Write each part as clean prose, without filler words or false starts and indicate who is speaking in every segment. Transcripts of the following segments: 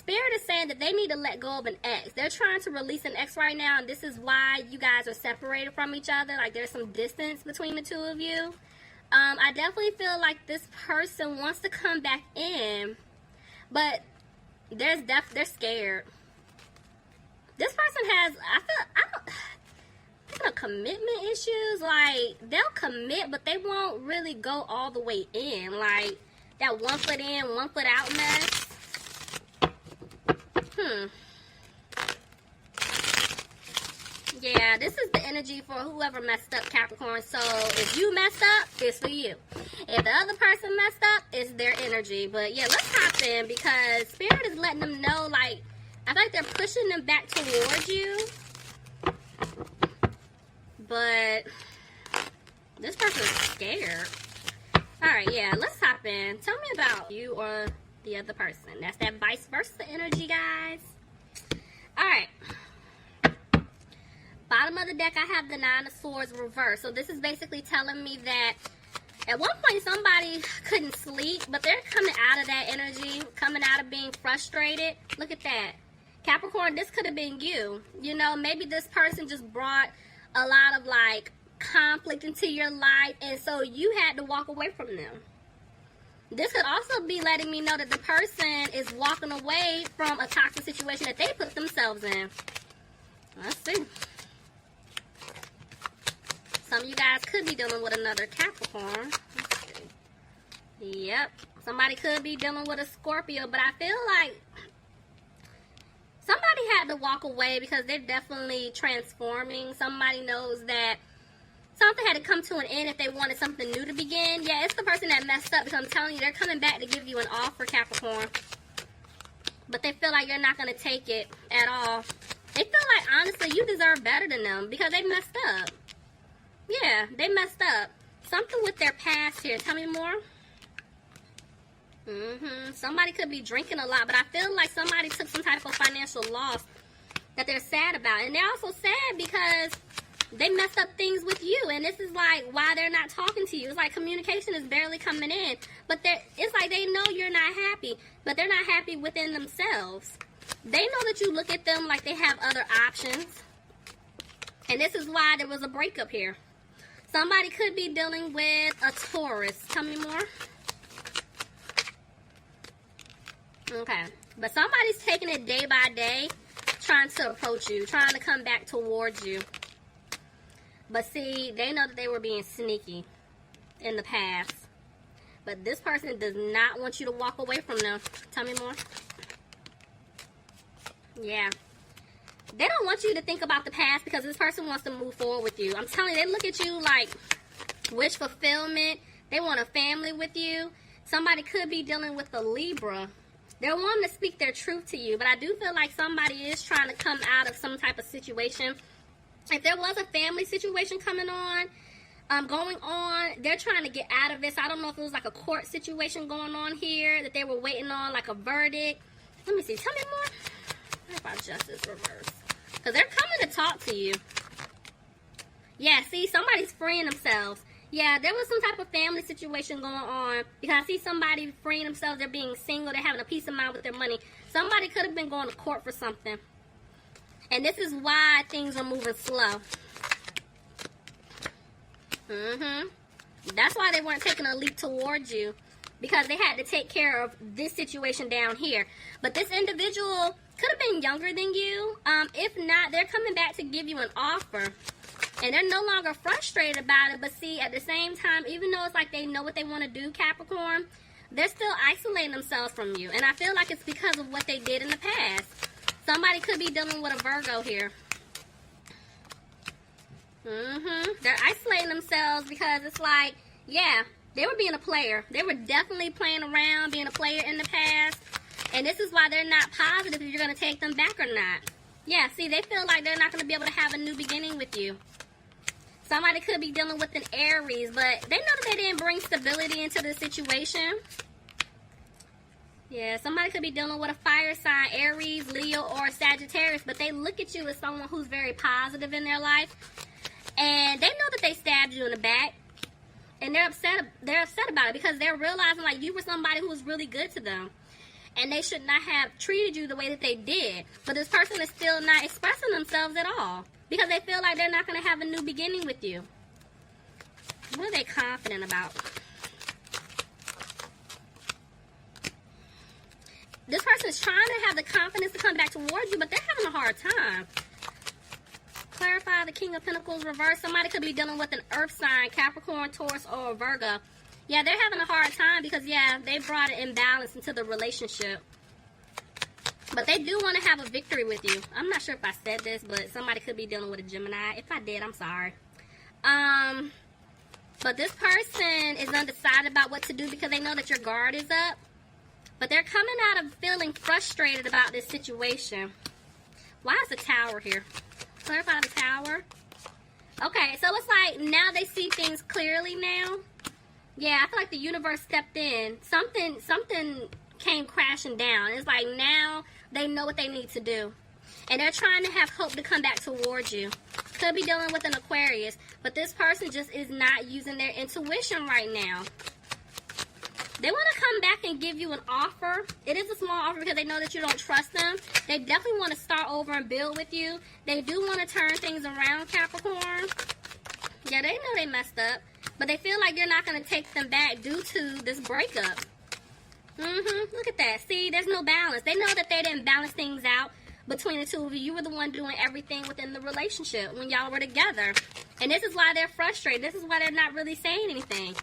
Speaker 1: Spirit is saying that they need to let go of an ex. They're trying to release an ex right now, and this is why you guys are separated from each other. Like, there's some distance between the two of you. I definitely feel like this person wants to come back in, but they're scared. This person has, commitment issues. Like, they'll commit, but they won't really go all the way in. Like, that 1 foot in, 1 foot out mess. Yeah, this is the energy for whoever messed up, Capricorn. So if you messed up, it's for you. If the other person messed up, it's their energy. But yeah, let's hop in, because Spirit is letting them know, like, I think they're pushing them back towards you. But this person's scared. Alright, yeah, let's hop in. Tell me about you or the other person. That's that vice versa energy, guys. Alright. Bottom of the deck, I have the Nine of Swords reversed. So this is basically telling me that at one point somebody couldn't sleep, but they're coming out of that energy, coming out of being frustrated. Look at that. Capricorn, this could have been you. You know, maybe this person just brought a lot of, like, conflict into your life, and so you had to walk away from them. This could also be letting me know that the person is walking away from a toxic situation that they put themselves in. Let's see. Some of you guys could be dealing with another Capricorn. Let's see. Yep. Somebody could be dealing with a Scorpio, but I feel like somebody had to walk away because they're definitely transforming. Somebody knows that something had to come to an end if they wanted something new to begin. Yeah, it's the person that messed up, because I'm telling you, they're coming back to give you an offer, Capricorn. But they feel like you're not going to take it at all. They feel like, honestly, you deserve better than them because they messed up. Yeah, they messed up. Something with their past here. Tell me more. Somebody could be drinking a lot, but I feel like somebody took some type of financial loss that they're sad about. And they're also sad because they messed up things with you, and this is like why they're not talking to you. It's like communication is barely coming in, but it's like they know you're not happy, but they're not happy within themselves. They know that you look at them like they have other options, and this is why there was a breakup here. Somebody could be dealing with a Taurus. Tell me more. Okay, but somebody's taking it day by day, trying to approach you, trying to come back towards you. But see, they know that they were being sneaky in the past. But this person does not want you to walk away from them. Tell me more. Yeah. They don't want you to think about the past because this person wants to move forward with you. I'm telling you, they look at you like wish fulfillment. They want a family with you. Somebody could be dealing with a Libra. They're wanting to speak their truth to you. But I do feel like somebody is trying to come out of some type of situation. If there was a family situation going on, they're trying to get out of this. I don't know if it was like a court situation going on here that they were waiting on, like a verdict. Let me see. Tell me more. What about justice reverse? Because they're coming to talk to you. Yeah, see, somebody's freeing themselves. Yeah, there was some type of family situation going on because I see somebody freeing themselves. They're being single. They're having a peace of mind with their money. Somebody could have been going to court for something. And this is why things are moving slow. That's why they weren't taking a leap towards you. Because they had to take care of this situation down here. But this individual could have been younger than you. If not, they're coming back to give you an offer. And they're no longer frustrated about it. But see, at the same time, even though it's like they know what they want to do, Capricorn, they're still isolating themselves from you. And I feel like it's because of what they did in the past. Somebody could be dealing with a Virgo here. They're isolating themselves because it's like, yeah, they were being a player. They were definitely playing around, being a player in the past. And this is why they're not positive if you're going to take them back or not. Yeah, see, they feel like they're not going to be able to have a new beginning with you. Somebody could be dealing with an Aries, but they know that they didn't bring stability into the situation. Yeah, somebody could be dealing with a fire sign, Aries, Leo, or Sagittarius, but they look at you as someone who's very positive in their life. And they know that they stabbed you in the back. And they're upset about it because they're realizing like you were somebody who was really good to them. and they should not have treated you the way that they did. But this person is still not expressing themselves at all because they feel like they're not going to have a new beginning with you. What are they confident about? This person is trying to have the confidence to come back towards you, but they're having a hard time. Clarify the King of Pentacles reverse. Somebody could be dealing with an earth sign, Capricorn, Taurus, or Virgo. Yeah, they're having a hard time because, yeah, they brought an imbalance into the relationship. But they do want to have a victory with you. I'm not sure if I said this, but somebody could be dealing with a Gemini. If I did, I'm sorry. But this person is undecided about what to do because they know that your guard is up. But they're coming out of feeling frustrated about this situation. Why is the Tower here? Clarify the Tower. Okay, so it's like now they see things clearly now. Yeah, I feel like the universe stepped in. Something came crashing down. It's like now they know what they need to do. And they're trying to have hope to come back towards you. Could be dealing with an Aquarius. But this person just is not using their intuition right now. They want to come back and give you an offer. It is a small offer because they know that you don't trust them. They definitely want to start over and build with you. They do want to turn things around, Capricorn. Yeah, they know they messed up. But they feel like you're not going to take them back due to this breakup. Look at that. See, there's no balance. They know that they didn't balance things out between the two of you. You were the one doing everything within the relationship when y'all were together. And this is why they're frustrated. This is why they're not really saying anything.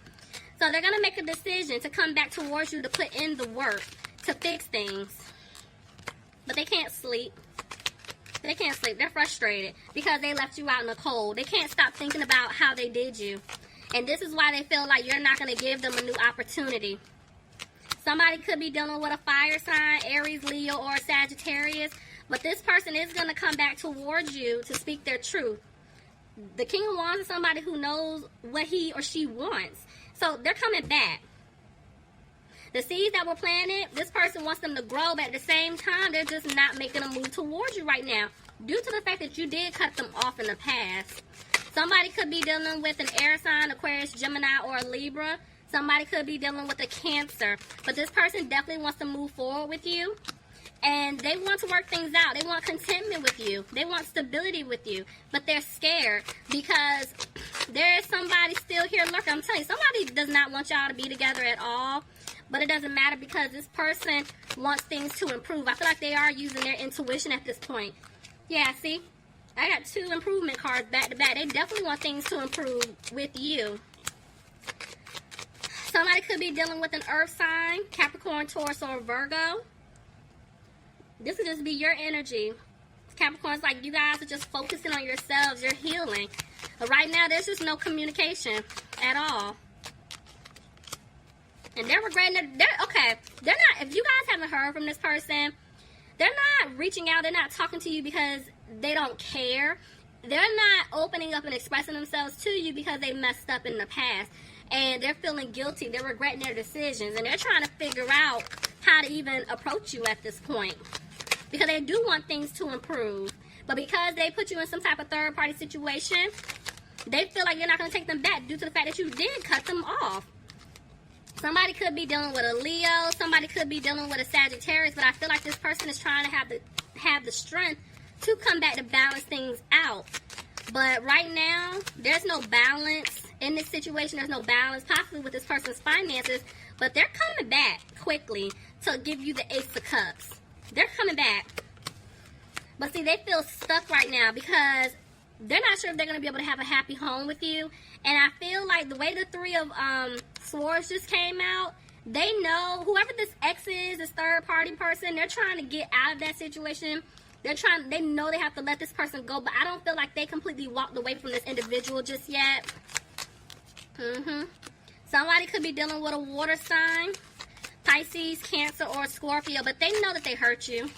Speaker 1: So they're going to make a decision to come back towards you to put in the work to fix things. But they can't sleep. They can't sleep. They're frustrated because they left you out in the cold. They can't stop thinking about how they did you. And this is why they feel like you're not going to give them a new opportunity. Somebody could be dealing with a fire sign, Aries, Leo, or Sagittarius. But this person is going to come back towards you to speak their truth. The King of Wands is somebody who knows what he or she wants. So they're coming back. The seeds that were planted, this person wants them to grow, but at the same time, they're just not making a move towards you right now due to the fact that you did cut them off in the past. Somebody could be dealing with an air sign, Aquarius, Gemini, or a Libra. Somebody could be dealing with a Cancer. But this person definitely wants to move forward with you. And they want to work things out. They want contentment with you. They want stability with you. But they're scared because there is somebody still here lurking. I'm telling you, somebody does not want y'all to be together at all. But it doesn't matter because this person wants things to improve. I feel like they are using their intuition at this point. Yeah, see? I got 2 improvement cards back to back. They definitely want things to improve with you. Somebody could be dealing with an earth sign, Capricorn, Taurus, or Virgo. This would just be your energy. Capricorn's like you guys are just focusing on yourselves. You're healing. But right now, there's just no communication at all. And they're regretting it. They're not, if you guys haven't heard from this person, they're not reaching out. They're not talking to you because they don't care. They're not opening up and expressing themselves to you because they messed up in the past. And they're feeling guilty. They're regretting their decisions. And they're trying to figure out how to even approach you at this point. Because they do want things to improve. But because they put you in some type of third-party situation, they feel like you're not going to take them back due to the fact that you did cut them off. Somebody could be dealing with a Leo. Somebody could be dealing with a Sagittarius. But I feel like this person is trying to have the strength to come back to balance things out. But right now, there's no balance in this situation. There's no balance, possibly with this person's finances. But they're coming back quickly to give you the Ace of Cups. They're coming back. But see, they feel stuck right now because they're not sure if they're going to be able to have a happy home with you. And I feel like the way the 3 of Swords just came out, they know, whoever this ex is, this third-party person, they're trying to get out of that situation. They know they have to let this person go, but I don't feel like they completely walked away from this individual just yet. Somebody could be dealing with a water sign, Pisces, Cancer, or Scorpio, but they know that they hurt you.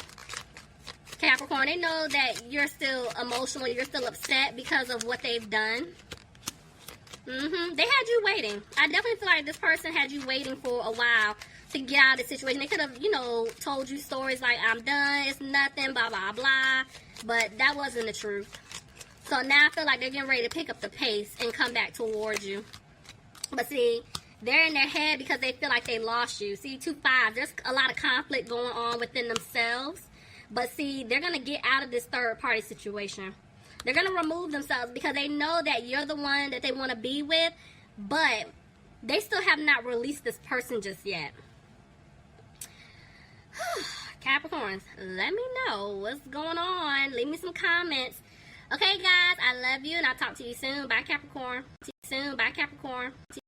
Speaker 1: Capricorn, they know that you're still emotional, you're still upset because of what they've done. They had you waiting. I definitely feel like this person had you waiting for a while to get out of the situation. They could have, told you stories like, I'm done, it's nothing, blah, blah, blah. But that wasn't the truth. So now I feel like they're getting ready to pick up the pace and come back towards you. But see, They're in their head because they feel like they lost you. See, 2 5s. There's a lot of conflict going on within themselves. But see, they're going to get out of this third party situation. They're going to remove themselves because they know that you're the one that they want to be with. But they still have not released this person just yet. Capricorns, let me know what's going on. Leave me some comments. Okay, guys, I love you, and I'll talk to you soon. Bye, Capricorn. See you soon. Bye, Capricorn.